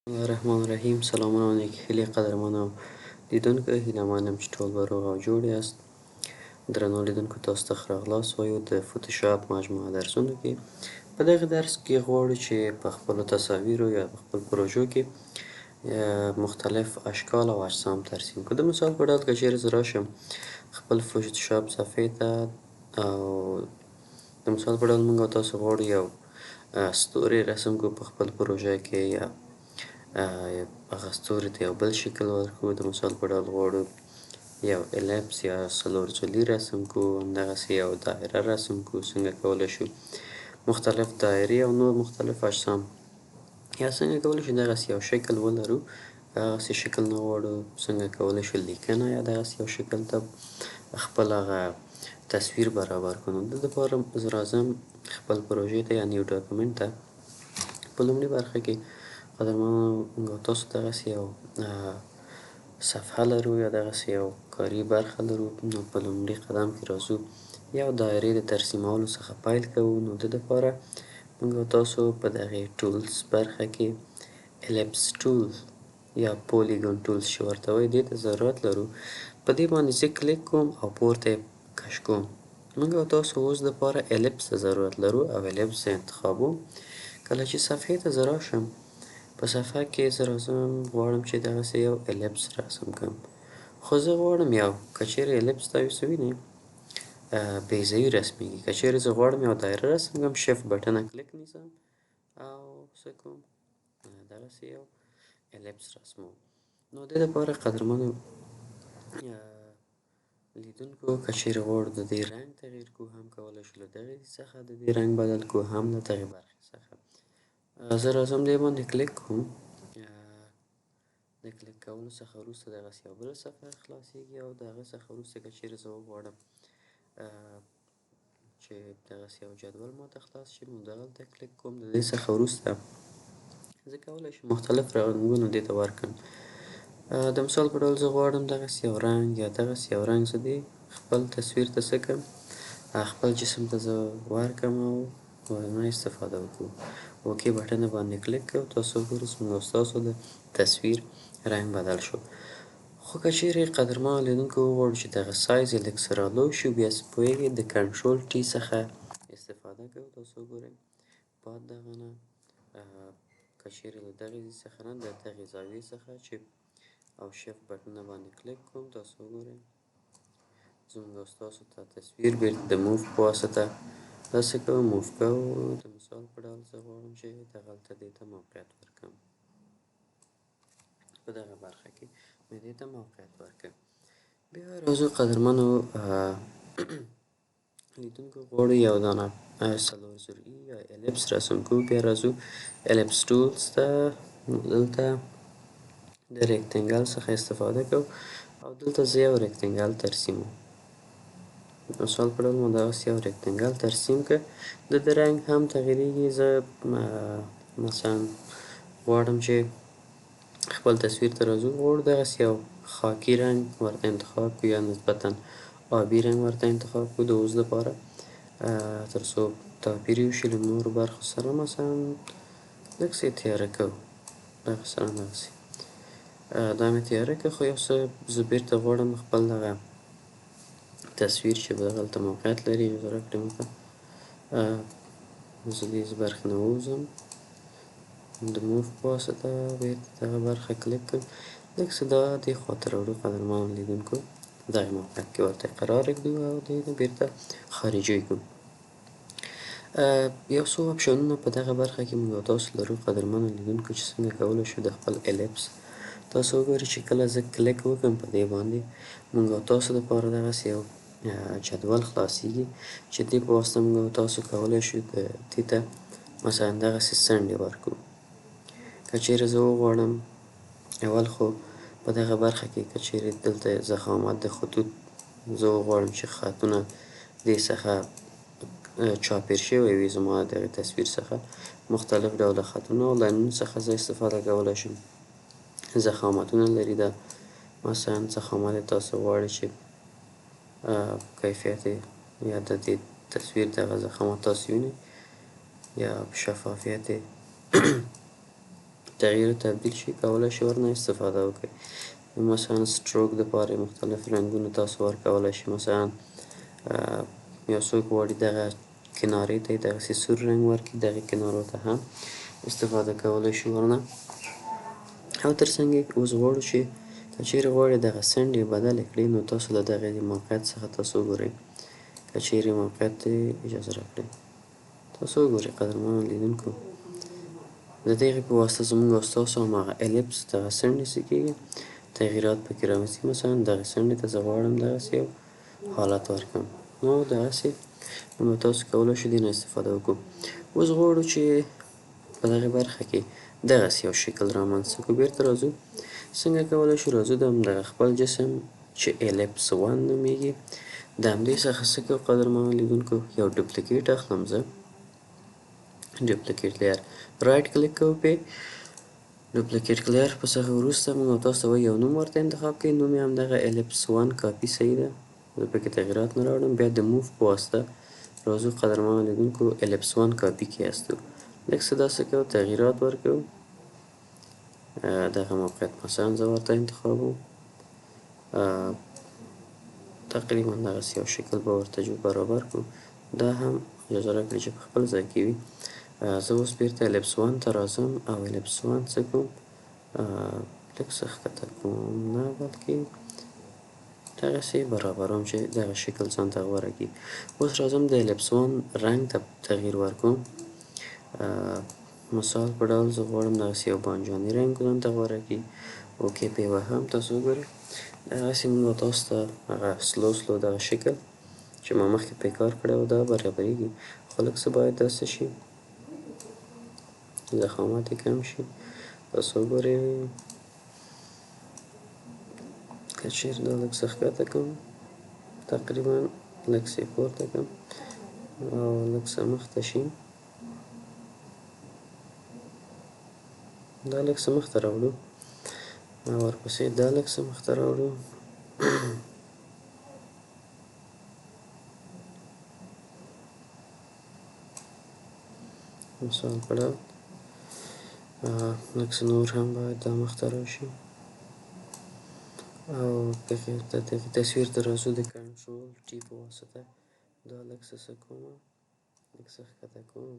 الله الرحمن الرحیم. سلامونه او نیکهیلې قدرمنو لیدونکو، هیله منم چې ټول به روغ او جوړ یاست. درنو لیدونکو، تاسو ته ښه راغلاست وایو د فوتوشاپ مجموعه درسونو کې. په دغه درس کې غواړو چې په خپلو تصاویرو یا په خپل پروژو کې مختلف اشکال او اجسام ترسیم کړو. د مثال په ډول که چیرې زه راشم خپل فوتوشاپ صفحې ته، او د مثال په ډول موږ او تاسو غواړو یو ستوری رسم کړو په خپل پروژه کې، یا هغه ستوري ته یو بل شکل ورکړو. د مثال په ډول غواړو یو الیپس یا څلورڅلي رسم کړو، همدغسې یو دایره رسم کړو. څنګه کولی شو مختلف دایرې او نور مختلف اجسام، یا څنګه کولی شو دغسې یو شکل ولرو که هغسې شکل نه غواړو، څنګه کولی شو لیکنه یا دغسې یو شکل ته خپل هغه تصویر برابر کړو. نو د دې دپاره زه راځم خپل پروژې ته یا نیو ډاکومنټ ته. په لومړي برخه کې قدرمنو موږ او تاسو دغسې یو صفحه لرو یا دغسې یو کاري برخه لرو. نو په لومړي قدم کې راځو یو دایرې د ترسیمولو څخه پیل کوو. نو د دپاره موږ او تاسو په دغې ټولز برخه کې الیپس ټول یا پولیګون ټولز چې ورته وایي دې ته ضرورت لرو. په دې باندې زه کلیک کوم او پورته یې کش کوم. موږ او تاسو اوس دپاره الیپس ته ضرورت لرو او الیپس زه انتخابوم. کله چې صفحې ته زه راشم، په صفحه کې زه راځم غواړم چې دغسې یو الیپس رسم کړم، خو زه غواړم یو که چیرې الیپس تاسو وینئ بیضوي رسمیږي. که چیرې زه غواړم یو دایره رسم کړم، شفت بټنه کلیک نیسم او څه کوم دغسې یو الیپس رسموم. نو د دې دپاره قدرمنو لیدونکو، که چیرې غواړو د دې رنګ تغییر کړو، هم کولی شو له دغې څخه د دې رنګ بدل کړو، هم له دغې برخې څخه. زه راځم دې باندې کلیک کوم. د کلیک کولو څخه وروسته دغسې یو بله صفحه خلاصیږي، او د هغه څخه وروسته که چیرې زه وغواړم چې دغسې یو جدول ماته خلاص شي، نو دغلته کلیک کوم. د دې څخه وروسته زه کولی شم مختلف رنګونه دې ته ورکړم. د مثال په ډول زه غواړم دغسې یو رنګ یا دغسې یو رنګ زه دې خپل تصویر ته څه کړم، خپل جسم ته زه ورکړم او نه استفاده وکړو. اوکې بټنه باندې کلیک کوو. تاسو وګورئ زموږ او ستاسو د تصویر رنګ بدل شو. خو که چیرې قدرمنو لیدونکو وغواړو چې دغه سایز یې لږ څه رالو شي، بیا پوهېږئ د کنټرول ټي څخه استفاده کوو. تاسو وګورئ بعد دغه نه که چیرې له دغې څخه نه د دغې زاویې څخه چې او شفت بټنه باندې کلیک کوم، تاسو وګورئ زموږ او ستاسو ته تصویر بیرته د موف په واسطه داسې کوو، موف کوو. د مثال په ډول زه غواړم چې دغلته دې ته موقعیت ورکړم، په دغه برخه کې مې دې ته موقعیت ورکړ. بیا راځو قدرمنو لیدونکو، غواړو یو دانه څلورڅلي یا الیپس رسم کړو. بیا راځو الیپس ټولز ته. دلته د ریکتنګل څخه استفاده کوو او دلته زه یو ریکتنګل ترسیموم. مثال په ډول مو دغسې یو ریکتنګل ترسیم کړ. د ده رنګ هم تغییریږي. زه مثلا غواړم چې خپل تصویر ته راځو، غواړو دغسې یو خاکي رنګ ورته انتخاب کړو یا نسبتا آبي رنګ ورته انتخاب کړو. د اوس دپاره تر څو توپیر وشي له نورو برخو سره، مثلا لږ څه یې تیاره کوو، مثلا دغسې دا مې تیاره کړه. خو یو څه زه بېرته غواړم خپل دغه تصویر چې دغلته موقعیت لري اجازه راکړئ ماته، زه دې برخې نه ووځم، د موف په واسطه بېرته دغه برخه کلیک کړم، لږ څه دا دې خواته راوړو. قدرمنو لیدونکو دغې موقعیت کې ورته قرار ږدو او دې نه بېرته خارجي کړو. یو څو اپشنونه په دغه برخه کې موږ او تاسو لرو قدرمنو لیدونکو، چې څنګه کولی شو د خپل الیپس. تاسو وګورئ چې کله زه کلیک وکړم په دې باندې، موږ او تاسو دپاره دغسې یو جدول خلاصیږي چې دې په واسطه موږ او تاسو کولی شو دې ته مثلا دغسې څنډې ورکړو. که چیرې زه وغواړم اول خو په دغه برخه کې که چیرې دلته ضخامت د خطوط زه وغواړم چې خطونه دې څخه چاپېر شوی وي زما د دغې تصویر څخه، مختلف ډوله خطونه او لاینونو څخه زه استفاده کولی شم. ضخامتونه لري، دا مثلا ضخامت یې تاسو غواړئ چې کیفیت یا د دې تصویر دغه ضخامت تاسو وینئ، یا شفافیت یې تغییر تبدیل شي کولی شي ورنه استفاده وکړئ. مثلا سټروک دپاره مختلف رنګونه تاسو ورکولی شئ. مثلا یو څوک غواړي دغه کنارې ته یې دغسې سور رنګ ورکړي، دغې کنارو ته هم استفاده کولی شو ورنه. او تر څنګ یې اوس غواړو چې که چیرې غواړئ دغه څنډې بدلې کړئ نو تاسو له دغې موقعیت څخه تاسو وګورئ. که چیرې موقعیت ته اجازه راکړئ، تاسو وګورئ قدرمنو لیدونکو، د دغې په واسطه زموږ او ستاسو هماغه الیپس دغه څنډې څه کېږي، تغییرات پکې رامنځته. مثلا دغې څنډې ته زه غواړم دغسې یو حالت ورکړم، نو دغسې نو تاسو کولی شئ دې نه استفاده وکړو. اوس غواړو چې په دغې برخه کې دغسې یو شکل رامنځته کړو. بېرته راځو، څنګه کولی شو؟ راځو د همدغه خپل جسم چې الیپس 1 نومیږي، د همدې څخه څه کوو قدرمنو لیدونکو؟ یو ډوپلیکیټ اخلم زه، ډوپلیکیټ لیر رایټ کلیک کوو پې، ډوپلیکیټ لیر په څخه وروسته موږ تاسو ته وایي یو نوم ورته انتخاب کړئ. نوم یې همدغه الیپس 1 کاپي صحیح ده، زه پکې تغییرات نه راوړم. بیا د موف په واسطه راځو قدرمنو لیدونکو الیپس 1 کاپي کېاستو، لږ څه داسې کوو، تغییرات ورکوو. دغه موقعیت مثلا زه ورته انتخابوم، تقریبا دغسې یو شکل به ورته برابر کړو. دا هم اجازه راکړئ چې په خپل ځای کې وي. زه اوس بېرته الیپس 1 ته راځم او الیپس 1 څه کوم؟ لږ څه ښکته کوم، نه بلکې دغسې برابروم چې دغه شکل ځان ته غوره کړي. اوس راځم د الیپس 1 رنګ ته تغییر ورکوم. مثال په ډول زه غواړم دغسې یو بانجاني رنګ ځان ته غوره کړي. اوکې پې وهم، تاسو وګورئ دغسې موږ تاسو ته هغه سلو سلو دغه شکل چې ما مخکې پرې کار کړی و دا برابرېږي، خو لږ څه باید داسې شي، ضخامت یې کم شي. تاسو وګورئ که چیرې دا لږ څه ښکته کړم، تقریبا لږ څه یې پورته کړم او لږ څه مخته شي، دا لږ څه مخته راوړو او ورپسې دا لږ څه مخته راوړو. مثال په ډول لږ څه نور هم باید دا مخته راشي. او د دغې تصویر ته راځو د کنټرول ټي په واسطه دا لږ څه کومه، لږ څه ښکته کوم.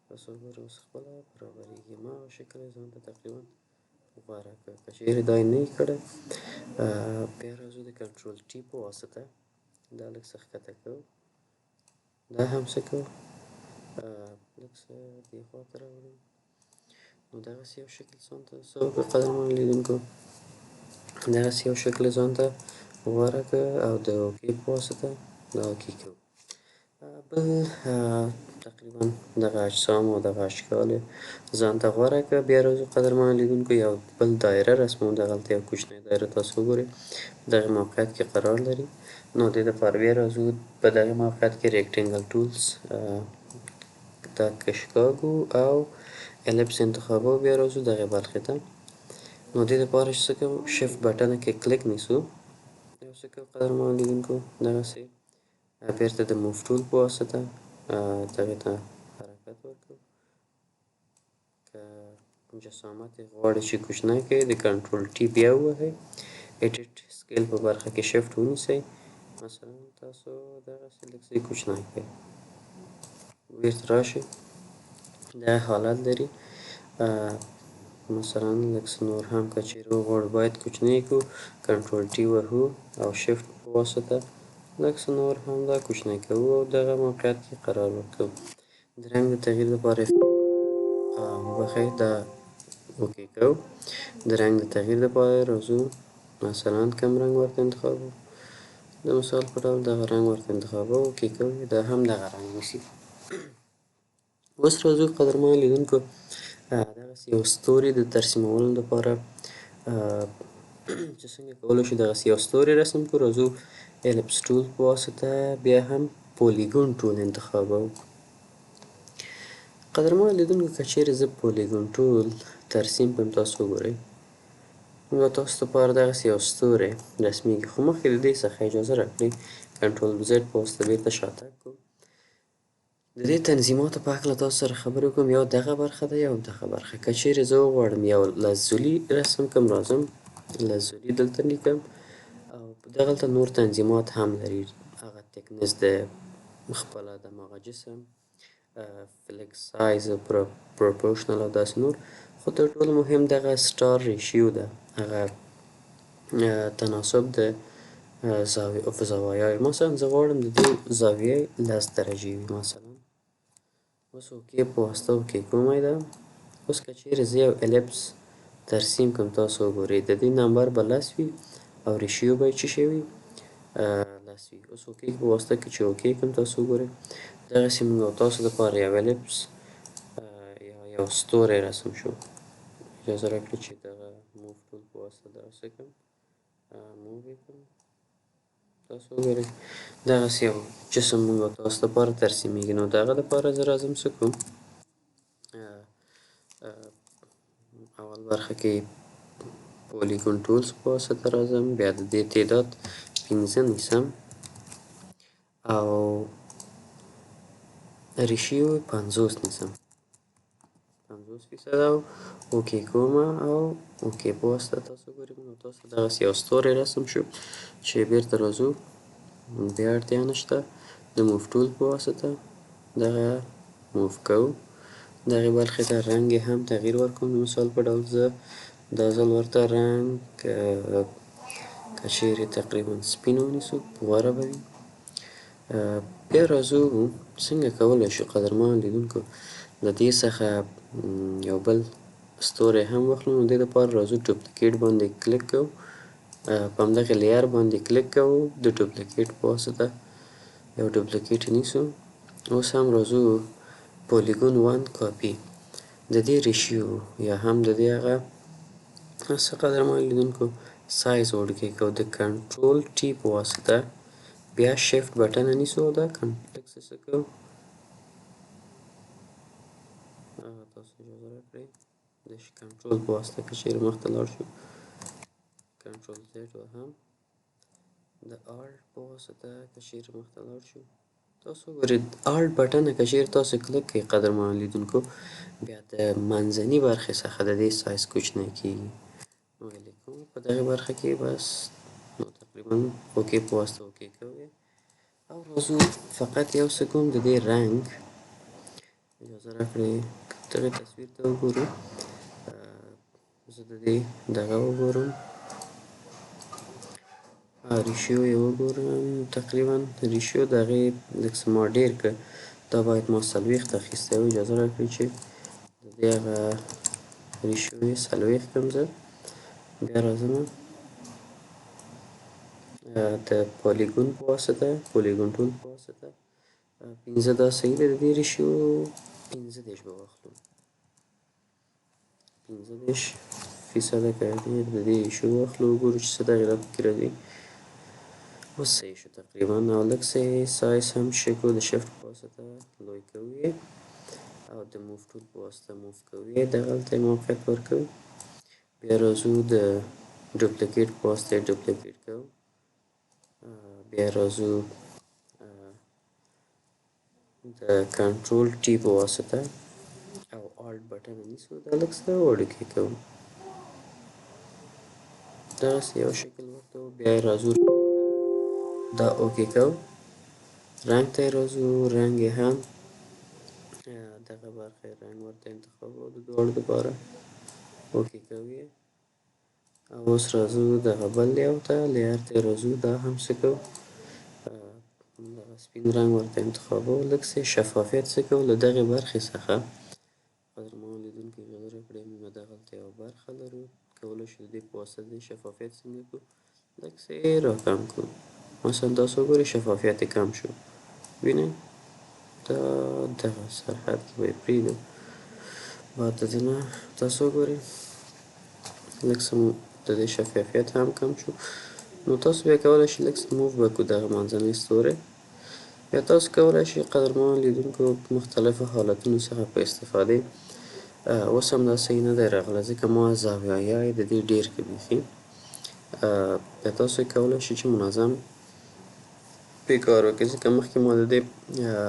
تاسو وګورئ اوس خپله برابرېږي، هماغه شکل یې ځان ته تقریبا غوره کړ. که چیرې دا یې نه وي کړی بیا راځو د کنټرول ټي په واسطه دا لږ څه ښکته کوو، دا هم څه کوو، لږ څه دې خوا ته راوړو. نو دغسې یو شکل ځان ته څه وکړو قدرمنو لیدونکو، دغسې یو شکل ځان ته غوره کړه او د اوکې په واسطه دا اوکې کوو. بل تقریبا دغه اجسام او دغه اشکال ځان ته غوره کړه. بیا راځو قدرمنو لیدونکو یو بل دایره رسموو، دغلته یو کوچنۍ دایره تاسو وګورئ دغه موقعیت کې قرار لري. نو دې دپاره بیا راځو په دغه موقعیت کې ریکټینګل ټولز دا کشکاږو او الیپس انتخابوو. بیا راځو دغې برخې ته، نو دې دپاره چې څه کوو شفت بټنه کې کلیک نیسو، یو څه کوو قدرمنو لیدونکو دغسې بېرته د موف ټول په واسطه دغې ته حرکت ورکوو. که جسامت یې غواړئ چې کوچنی کړئ د کنټرول ټي بیا ووهئ، ایډیټ سکیل په برخه کې شفت ونیسئ، مثلا تاسو دغسې لږ څه یې کوچنی کړئ، بېرته راشئ دا حالت لري. مثلا لږ څه نور هم که چیرې وغواړو باید کوچنی کړو، کنټرول ټي وهو او شفت په واسطه لږ څه نور هم دا کوچنی کوو او دغه موقعیت کې قرار ورکوو. د رنګ د تغییر لپاره بخښئ دا اوکې کوو. د رنګ د تغییر لپاره راځو، مثلا کوم رنګ ورته انتخابوو، د مثال په ډول دغه رنګ ورته انتخابوو، اوکې کوو، دا هم دغه رنګ نیسي. اوس راځو قدرمنو لیدونکو دغسې یو ستوري د ترسیمولو لپاره چې څنګه کولی شو دغسې یو ستوری رسم کړو. راځو الیپس ټول په واسطه بیا هم پولیګون ټول انتخابوو. قدرمنو لیدونکو که چیرې زه پولیګون ټول ترسیم کړم، تاسو وګورئ نو تاسو دپاره دغسې یو ستوری رسمیږي، خو مخکې د دې څخه اجازه راکړئ کنټرول زد په واسطه بېرته شاتګ کړو. د دې تنظیماتو په هکله تاسو سره خبرې وکړم. یو دغه برخه ده، یو دغه برخه. که چیرې زه وغواړم یو لسزولي رسم کړم، راځم لسزولي دلته لیکم او دغلته نور تنظیمات هم لري. هغه تکنس د خپله دماغه جسم، فلکس سایز، پروپورشنل او داسې نور. خو تر ټولو مهم دغه سټار ریشیو ده، هغه تناسب د زوایاوو. مثلا زه غواړم د دې زاویې 10 درجې وي مثلا. اوس اوکې په واسطه اوکې کومه ده. اوس که چیرې زه یو الیپس ترسیم کړم، تاسو وګورئ د دې نمبر به 10 وي او ریشیو به یې څه شی وي، 10 وي. اوس اوکې په واسطه کې چې اوکې کړم، تاسو وګورئ دغسې موږ او تاسو دپاره یو الیپس یا یو ستوری رسم شو. اجازه راکړئ چې دغه موو ټول په واسطه دغسې کړم، موو یې کړم. تاسو وګورئ دغسې یو جسم موږ او تاسو دپاره ترسیمیږي. نو د هغه دپاره زه راځم څه کوم، اول برخه کې پولیګون ټولز په واسطه راځم، بیا د دې تعداد 15 نیسم او ریشیو 50 نیسم، 50% او اوکې کومه او اوکې په واسطه. تاسو وګورئ موږ او تاسو دغسې یو ستوری رسم شو چې بیرته راځو، بیا اړتیا نشته د موو ټول په واسطه دغه موو کوو. دغې برخې ته رنګ یې هم تغییر ورکوم. د مثال په ډول زه دا ځل ورته رنګ که چیرې تقریبا سپین ونیسو غوره به وي. بیا راځو څنګه کولی شو قدرمنو لیدونکو د دې څخه یو بل ستوری هم واخلو. نو د دې دپاره راځو ډوپلیکیټ باندې کلیک کوو، په همدغې لیر باندې کلیک کوو د ډوپلیکیټ په واسطه یو ډوپلیکیټ نیسو. اوس هم راځو پولیګون 1 کاپي د دې ریشیو یا هم د دې هغه څه قدرمنو لیدونکو سایز وړوکی کوو د کنټرول ټي په واسطه. بیا شفت بټن نیسو او دا لږ څه کوو، تاسو اجازه راکړئ د کنټرول په واسطه که چیرې مخته لاړ شو، کنټرول زیډ وهم، د آلټ په واسطه که چیرې مخته لاړ شو. تاسو وګورئ آلټ بټن که چیرې تاسو کلیک کړئ قدرمنو لیدونکو، بیا د منځني برخې څخه د دې سایز کوچنی کیږي. نو یې لیکو په دغې برخه کې بس. نو تقریبا اوکې په واسطه اوکې کوئ او راځو فقط یو څه کوم د دې رنګ. اجازه راکړئ دغې تصویر ته وګورو، زه د دې دغه وګورم، ریشیو یې وګورم. تقریبا ریشیو د هغې لږ څه ما ډېر کړ، دا باید ما 40 اخیستی و. اجازه راکړئ چې د دې هغه ریشیو یې 40 کړم زه. بیا راځم د پولیګون په واسطه، پولیګون ټول په واسطه 15 دا صحیح ده. د دې ریشیو 15 به واخلو، 15% که د دې ریشیو واخلو، وګورو چې څه تغییرات پکې راځي. اوس صحیح شو تقریبا. او لږ څه یې سایز هم ښه کوو، د شفت په واسطه لوی کوو یې او د موو ټول په واسطه موو کوو یې، دغلته یې موقعیت ورکوو. بیا راځو د ډوپلیکیټ په واسطه یې ډوپلیکیټ کوو. بیا راځو د کنټرول ټي په واسطه او آلټ بټن نیسو، دا لږ څه وړوکی کوو، دغسې یو شکل ورکوو. بیا یې راځو دا اوکې کوو. رنګ ته یې راځو، رنګ یې هم دغه برخه یې رنګ ورته انتخابوو د دواړو دپاره، اوکې کوو یې. او اوس راځو دغه بل لیاو ته، لیر ته یې راځو، دا هم څه کوو، دغه سپین رنګ ورته انتخابوو. لږ څه شفافیت څه کوو له دغې برخې څخه. قدرمنو لیدونکو اجازه راکړئ موږ دغلته یوه برخه لرو، کولی شو د دې په واسطه د دې شفافیت څنګه کړو، لږ څه یې راکم کړو. مثلا تاسو وګورئ شفافیت یې کم شو، وینئ دا دغه سرحد کې به یې پرېږدم بعد د دې نه. تاسو وګورئ لږ څه د دې شفافیت هم کم شو. نو تاسو بیا کولی شئ لږ څه موو به کړو دغه منځنی ستوری. بیا تاسو کولی شئ قدرمنو لیدونکو مختلفو حالتونو څخه په استفادې. اوس هم دا صحیح نه دی راغلی ځکه ما زاویه یې د دې ډېر کړي بیخي. بیا تاسو کولی شئ چې منظم بیکار وکړي، ځکه مخکې ما د دې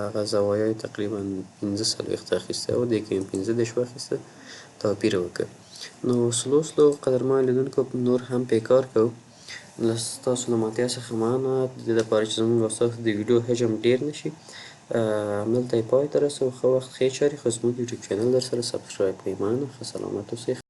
هغه زوایای تقریبا ۴۵ اخیستی و، دې کې مې ۴۵ واخیسته، توپیر یې وکړ. نو سلو سلو قدرمنو لیدونکو نور هم پیکار کوو. ستاسو له ملتیا څخه مننه، د دې دپاره چې زموږ او ستاسو د ویډیو حجم ډېر نشي. همدلته یې پای ته رسوو. ښه وخت ښې چارې، خو زموږ یوټیوب چینل درسره سبسکرایب کړئ. مننه، ښه سلامت اوسئ.